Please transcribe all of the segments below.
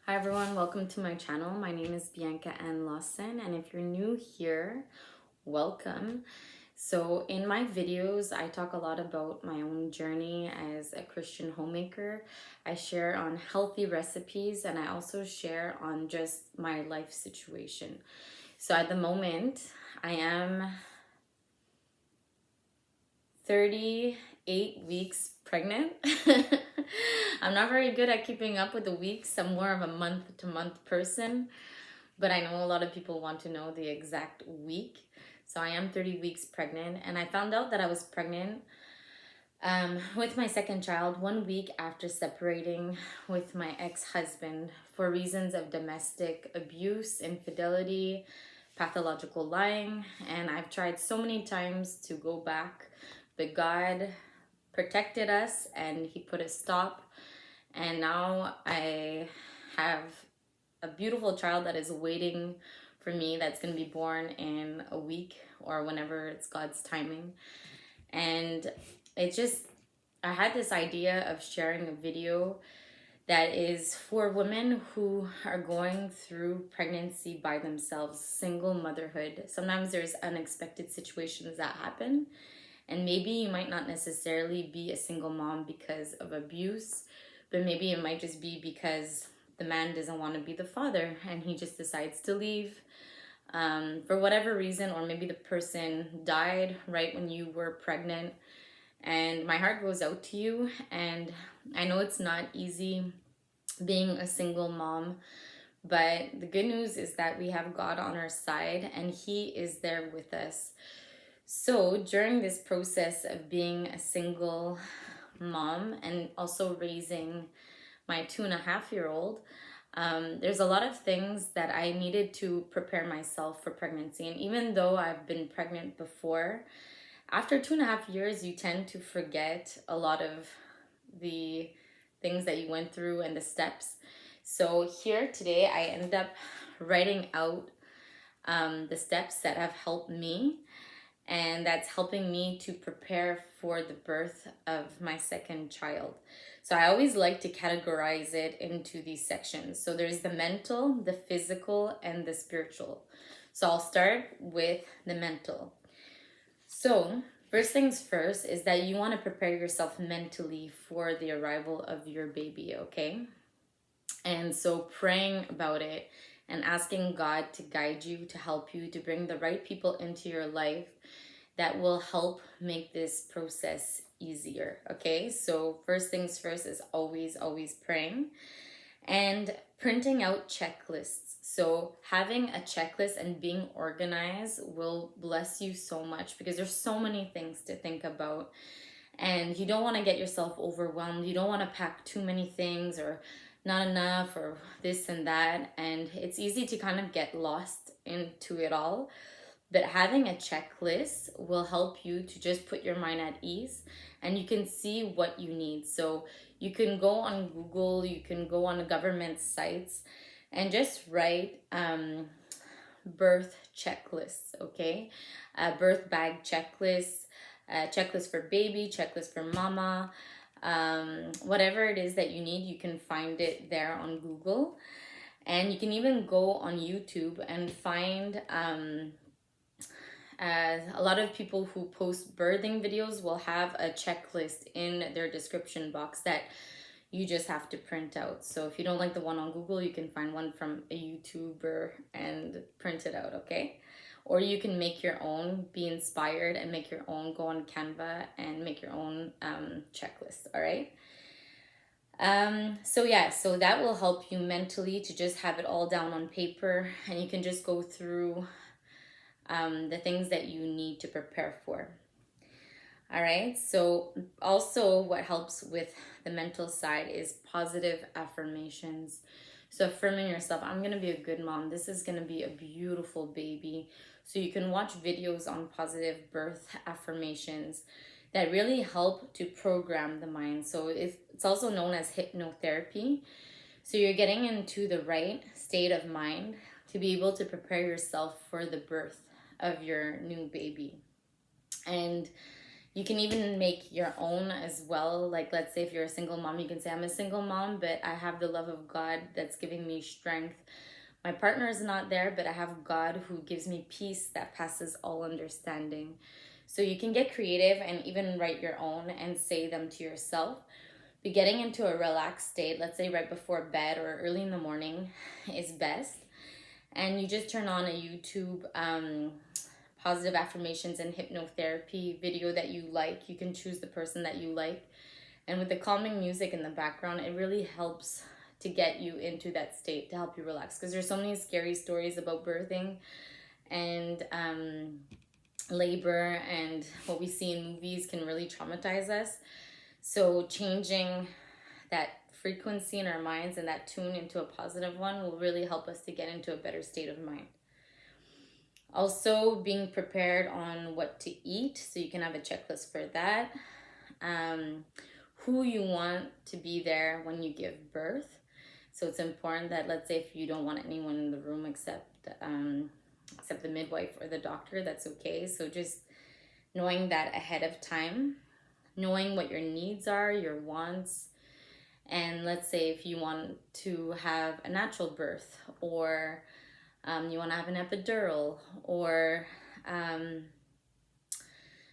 Hi everyone, welcome to my channel. My name is Bianca Anne Lawson, and if you're new here, welcome. So in my videos, I talk a lot about my own journey as a Christian homemaker. I share on healthy recipes, and I also share on just my life situation. So at the moment, I am 38 weeks pregnant. I'm not very good at keeping up with the weeks. I'm more of a month to month person, but I know a lot of people want to know the exact week. So I am 30 weeks pregnant, and I found out that I was pregnant with my second child 1 week after separating with my ex-husband for reasons of domestic abuse, infidelity, pathological lying, and I've tried so many times to go back, but God protected us and He put a stop, and now I have a beautiful child that is waiting for me, that's going to be born in a week or whenever it's God's timing. And it just, I had this idea of sharing a video that is for women who are going through pregnancy by themselves, single motherhood. Sometimes there's unexpected situations that happen, and maybe you might not necessarily be a single mom because of abuse, but maybe it might just be because the man doesn't want to be the father and he just decides to leave for whatever reason, or maybe the person died right when you were pregnant. And my heart goes out to you, and I know it's not easy being a single mom, but the good news is that we have God on our side and He is there with us. So during this process of being a single mom and also raising my 2.5-year-old, there's a lot of things that I needed to prepare myself for pregnancy. And even though I've been pregnant before, after 2.5 years, you tend to forget a lot of the things that you went through and the steps. So here today, I ended up writing out the steps that have helped me, and that's helping me to prepare for the birth of my second child. So I always like to categorize it into these sections. So there's the mental, the physical, and the spiritual. So I'll start with the mental. So first things first is that you want to prepare yourself mentally for the arrival of your baby, okay? And so praying about it and asking God to guide you, to help you, to bring the right people into your life that will help make this process easier, okay? So first things first is always praying and printing out checklists. So having a checklist and being organized will bless you so much, because there's so many things to think about and you don't want to get yourself overwhelmed. You don't want to pack too many things or not enough or this and that, and it's easy to kind of get lost into it all. But having a checklist will help you to just put your mind at ease, and you can see what you need. So you can go on Google, you can go on government sites and just write birth checklists, okay? Birth bag checklists, checklist for baby, checklist for mama, whatever it is that you need, you can find it there on Google. And you can even go on YouTube and find a lot of people who post birthing videos will have a checklist in their description box that you just have to print out. So if you don't like the one on Google, you can find one from a YouTuber and print it out, okay? Or you can make your own, be inspired and make your own, go on Canva and make your own checklist, all right? So yeah, so that will help you mentally to just have it all down on paper, and you can just go through the things that you need to prepare for. All right, so also what helps with the mental side is positive affirmations. So affirming yourself, I'm going to be a good mom. This is going to be a beautiful baby. So you can watch videos on positive birth affirmations that really help to program the mind. So it's also known as hypnotherapy. So you're getting into the right state of mind to be able to prepare yourself for the birth of your new baby. And You can even make your own as well. Like, let's say if you're a single mom, you can say, I'm a single mom, but I have the love of God that's giving me strength. My partner is not there, but I have God who gives me peace that passes all understanding. So you can get creative and even write your own and say them to yourself. But getting into a relaxed state, let's say right before bed or early in the morning, is best. And you just turn on a YouTube positive affirmations and hypnotherapy video that you like. You can choose the person that you like. And with the calming music in the background, it really helps to get you into that state, to help you relax. Because there's so many scary stories about birthing and labor, and what we see in movies can really traumatize us. So changing that frequency in our minds and that tune into a positive one will really help us to get into a better state of mind. Also, being prepared on what to eat, so you can have a checklist for that. Who you want to be there when you give birth. So it's important that, let's say if you don't want anyone in the room except the midwife or the doctor, that's okay. So just knowing that ahead of time, knowing what your needs are, your wants. And let's say if you want to have a natural birth, or you want to have an epidural, or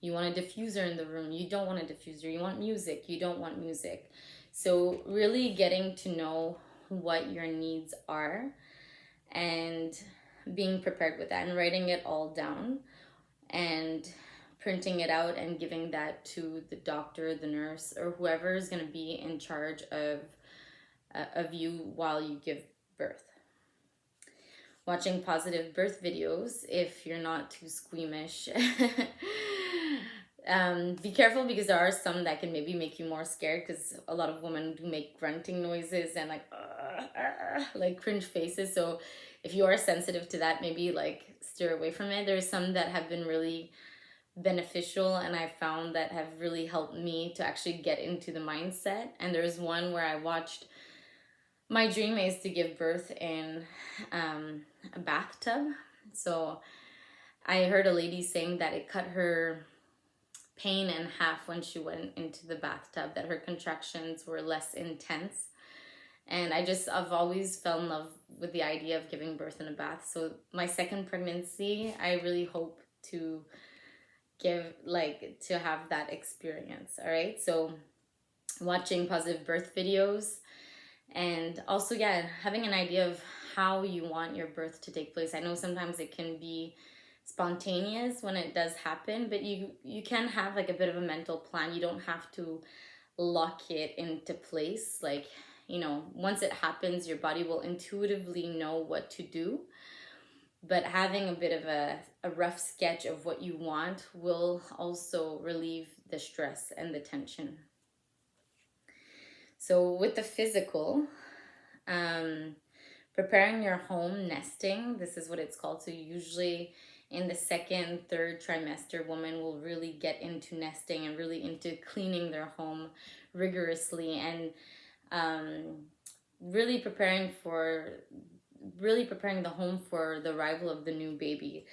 you want a diffuser in the room, you don't want a diffuser, you want music, you don't want music. So really getting to know what your needs are and being prepared with that, and writing it all down and printing it out and giving that to the doctor, the nurse, or whoever is going to be in charge of you while you give birth. Watching positive birth videos if you're not too squeamish. Be careful, because there are some that can maybe make you more scared, because a lot of women do make grunting noises and like cringe faces. So if you are sensitive to that, maybe like steer away from it. There's some that have been really beneficial, and I found that have really helped me to actually get into the mindset. And there's one where I watched, my dream is to give birth in a bathtub. So I heard a lady saying that it cut her pain in half when she went into the bathtub, that her contractions were less intense. And I've always fell in love with the idea of giving birth in a bath. So my second pregnancy, I really hope to have that experience. All right. So watching positive birth videos, and also, having an idea of how you want your birth to take place. I know sometimes it can be spontaneous when it does happen, but you can have like a bit of a mental plan. You don't have to lock it into place. Like, once it happens, your body will intuitively know what to do. But having a bit of a rough sketch of what you want will also relieve the stress and the tension. So with the physical, preparing your home, nesting, this is what it's called. So usually in the second, third trimester, women will really get into nesting and really into cleaning their home rigorously, and really preparing the home for the arrival of the new baby.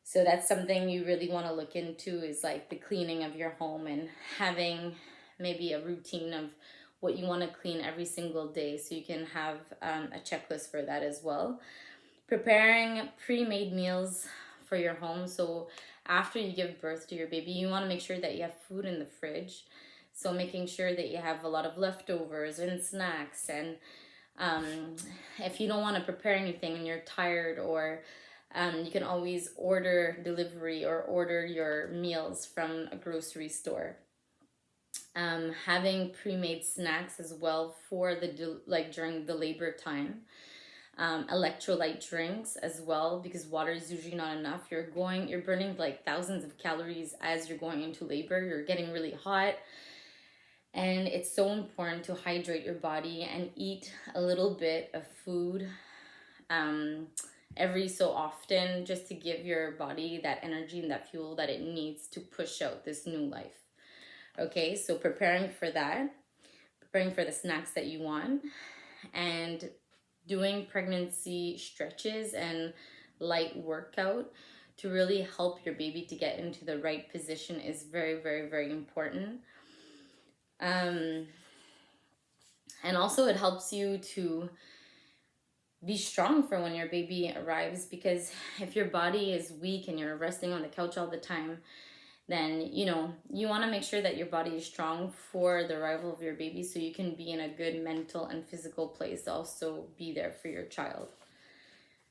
So that's something you really want to look into, is like the cleaning of your home, and having maybe a routine of what you want to clean every single day, so you can have a checklist for that as well. Preparing pre-made meals for your home. So after you give birth to your baby, you want to make sure that you have food in the fridge. So making sure that you have a lot of leftovers and snacks. And if you don't want to prepare anything and you're tired, or you can always order delivery or order your meals from a grocery store. Having pre-made snacks as well for during the labor time. Electrolyte drinks as well, because water is usually not enough. You're burning like thousands of calories as you're going into labor. You're getting really hot, and it's so important to hydrate your body and eat a little bit of food every so often, just to give your body that energy and that fuel that it needs to push out this new life. Okay, so preparing for that, preparing for the snacks that you want, and doing pregnancy stretches and light workout to really help your baby to get into the right position is very, very, very important. And also it helps you to be strong for when your baby arrives, because if your body is weak and you're resting on the couch all the time, then you want to make sure that your body is strong for the arrival of your baby, so you can be in a good mental and physical place to also be there for your child.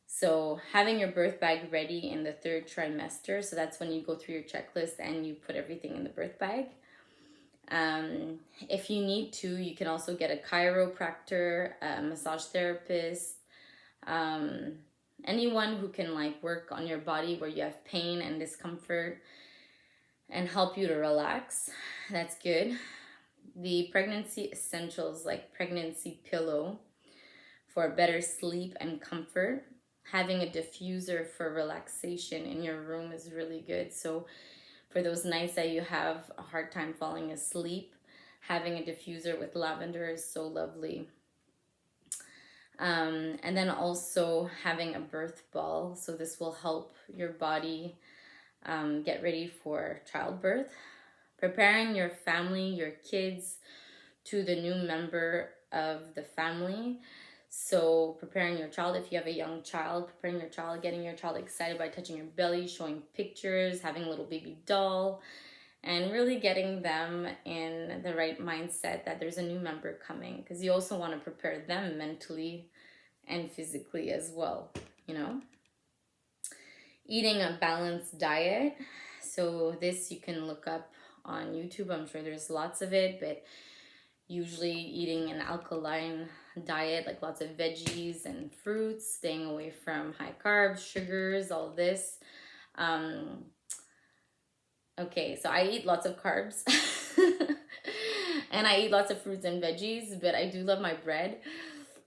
So having your birth bag ready in the 3rd trimester, so that's when you go through your checklist and you put everything in the birth bag. If you need to, you can also get a chiropractor, a massage therapist, anyone who can like work on your body where you have pain and discomfort and help you to relax. That's good. The pregnancy essentials like pregnancy pillow for better sleep and comfort. Having a diffuser for relaxation in your room is really good. So for those nights that you have a hard time falling asleep, having a diffuser with lavender is so lovely. And then also having a birth ball. So this will help your body get ready for childbirth. Preparing your family, your kids, to the new member of the family. So preparing your child, if you have a young child, preparing your child, getting your child excited by touching your belly, showing pictures, having a little baby doll, and really getting them in the right mindset that there's a new member coming, because you also want to prepare them mentally and physically as well, Eating a balanced diet. So this you can look up on YouTube. I'm sure there's lots of it, but usually eating an alkaline diet, like lots of veggies and fruits, staying away from high carbs, sugars, all this. Okay, so I eat lots of carbs and I eat lots of fruits and veggies, but I do love my bread.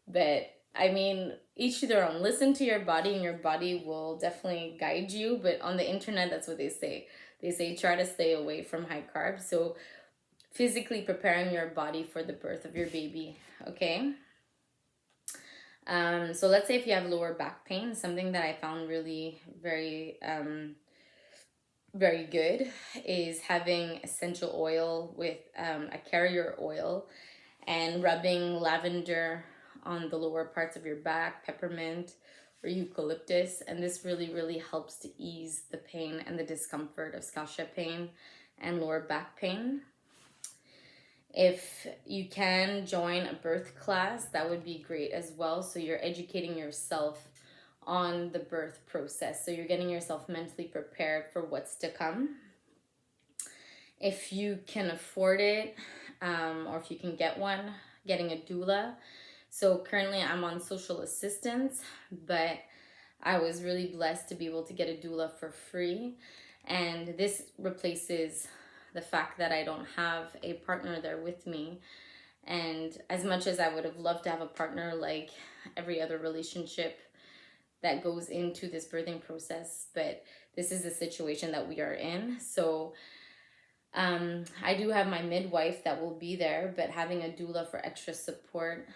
But I mean, each to their own. Listen to your body, and your body will definitely guide you. But on the internet, that's what they say. They say try to stay away from high carbs. So physically preparing your body for the birth of your baby, okay? So let's say if you have lower back pain, something that I found really very, very good is having essential oil with a carrier oil and rubbing lavender on the lower parts of your back, peppermint or eucalyptus, and this really, really helps to ease the pain and the discomfort of sciatica pain and lower back pain. If you can join a birth class, that would be great as well. So you're educating yourself on the birth process. So you're getting yourself mentally prepared for what's to come. If you can afford it, or if you can get one, getting a doula. So currently I'm on social assistance, but I was really blessed to be able to get a doula for free. And this replaces the fact that I don't have a partner there with me. And as much as I would have loved to have a partner, like every other relationship that goes into this birthing process, but this is the situation that we are in. So I do have my midwife that will be there, but having a doula for extra support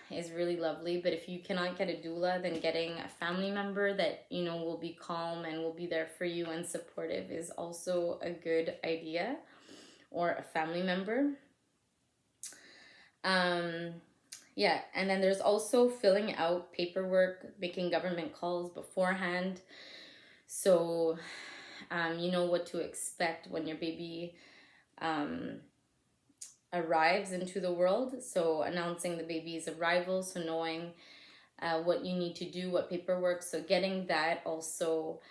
is really lovely. But if you cannot get a doula, then getting a family member that will be calm and will be there for you and supportive is also a good idea, or a family member. Yeah, and then there's also filling out paperwork, making government calls beforehand, so you know what to expect when your baby arrives into the world. So announcing the baby's arrival, so knowing what you need to do, what paperwork. So getting that also,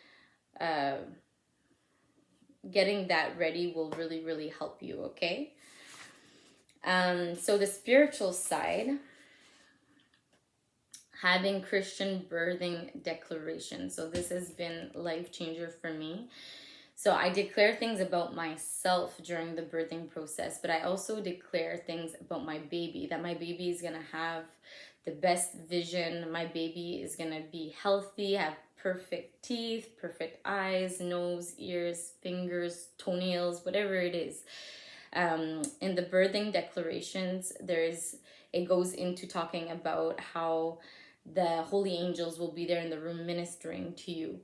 getting that ready will really, really help you, okay? So the spiritual side, having Christian birthing declaration. So this has been life changer for me. So I declare things about myself during the birthing process, but I also declare things about my baby, that my baby is going to have the best vision. My baby is going to be healthy, have perfect teeth, perfect eyes, nose, ears, fingers, toenails, whatever it is. In the birthing declarations, it goes into talking about how the holy angels will be there in the room ministering to you.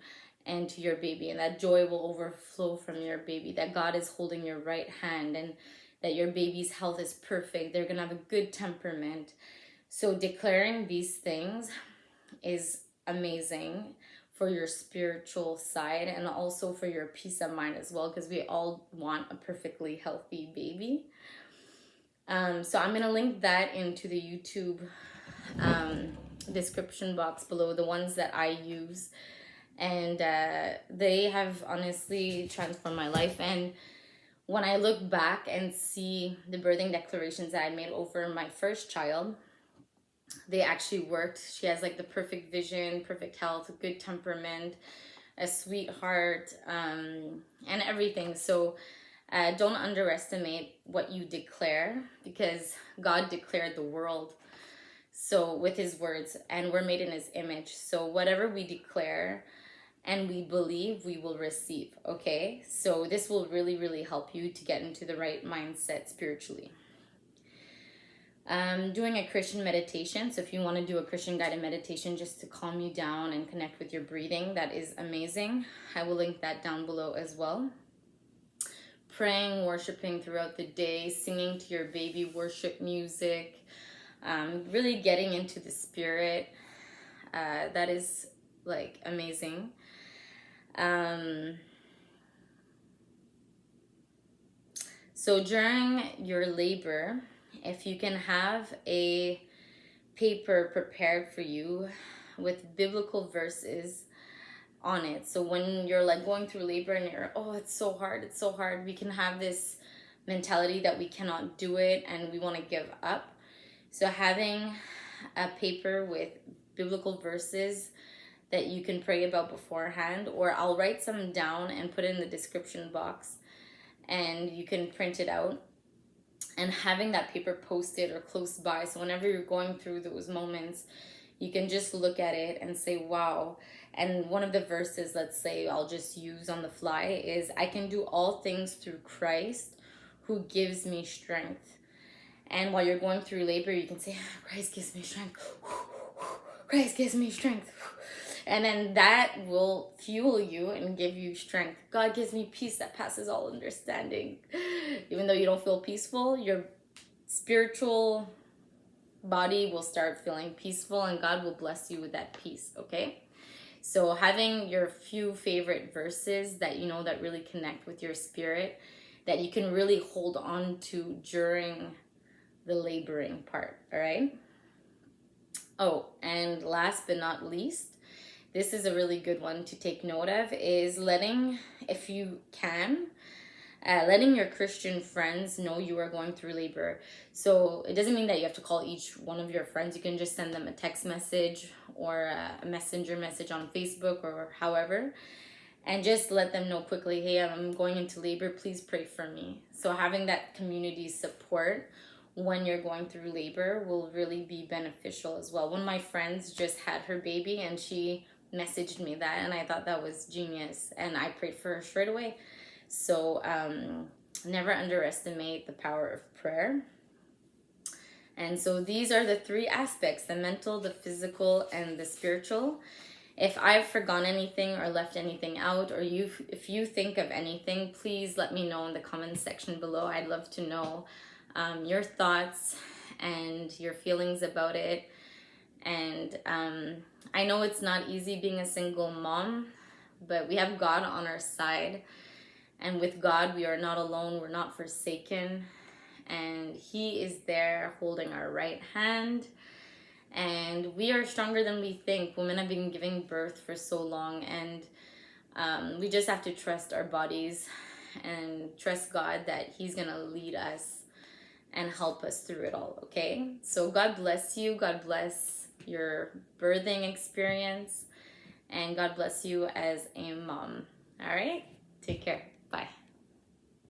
and to your baby, and that joy will overflow from your baby, that God is holding your right hand, and that your baby's health is perfect. They're going to have a good temperament. So declaring these things is amazing for your spiritual side and also for your peace of mind as well, because we all want a perfectly healthy baby. So I'm going to link that into the YouTube description box below, the ones that I use. And they have honestly transformed my life. And when I look back and see the birthing declarations that I made over my first child, they actually worked. She has like the perfect vision, perfect health, good temperament, a sweetheart, and everything. So don't underestimate what you declare, because God declared the world so with his words, and we're made in his image. So whatever we declare and we believe, we will receive. Okay, so this will really, really help you to get into the right mindset spiritually. Doing a Christian meditation. So if you want to do a Christian guided meditation just to calm you down and connect with your breathing, that is amazing. I will link that down below as well. Praying, worshiping throughout the day, singing to your baby worship music, really getting into the spirit. That is like amazing. So during your labor, if you can have a paper prepared for you with biblical verses on it. So when you're like going through labor and you're, oh, it's so hard, we can have this mentality that we cannot do it and we want to give up. So having a paper with biblical verses that you can pray about beforehand, or I'll write some down and put it in the description box and you can print it out. And having that paper posted or close by, so whenever you're going through those moments, you can just look at it and say, wow. And one of the verses, let's say I'll just use on the fly, is I can do all things through Christ who gives me strength. And while you're going through labor, you can say, Christ gives me strength. Christ gives me strength. And then that will fuel you and give you strength. God gives me peace that passes all understanding. Even though you don't feel peaceful, your spiritual body will start feeling peaceful and God will bless you with that peace, okay? So having your few favorite verses that you know that really connect with your spirit, that you can really hold on to during the laboring part, all right? Oh, and last but not least, this is a really good one to take note of, is letting, if you can, letting your Christian friends know you are going through labor. So it doesn't mean that you have to call each one of your friends. You can just send them a text message or a messenger message on Facebook or however, and just let them know quickly, hey, I'm going into labor, please pray for me. So having that community support when you're going through labor will really be beneficial as well. One of my friends just had her baby and she messaged me that, and I thought that was genius, and I prayed for her straight away. So never underestimate the power of prayer. And so these are the three aspects: the mental, the physical, and the spiritual. If I've forgotten anything or left anything out, or if you think of anything, please let me know in the comments section below. I'd love to know your thoughts and your feelings about it. And I know it's not easy being a single mom, but we have God on our side. And with God, we are not alone. We're not forsaken. And he is there holding our right hand. And we are stronger than we think. Women have been giving birth for so long. And we just have to trust our bodies and trust God that he's going to lead us and help us through it all, okay? So God bless you. God bless your birthing experience. And God bless you as a mom. All right? Take care.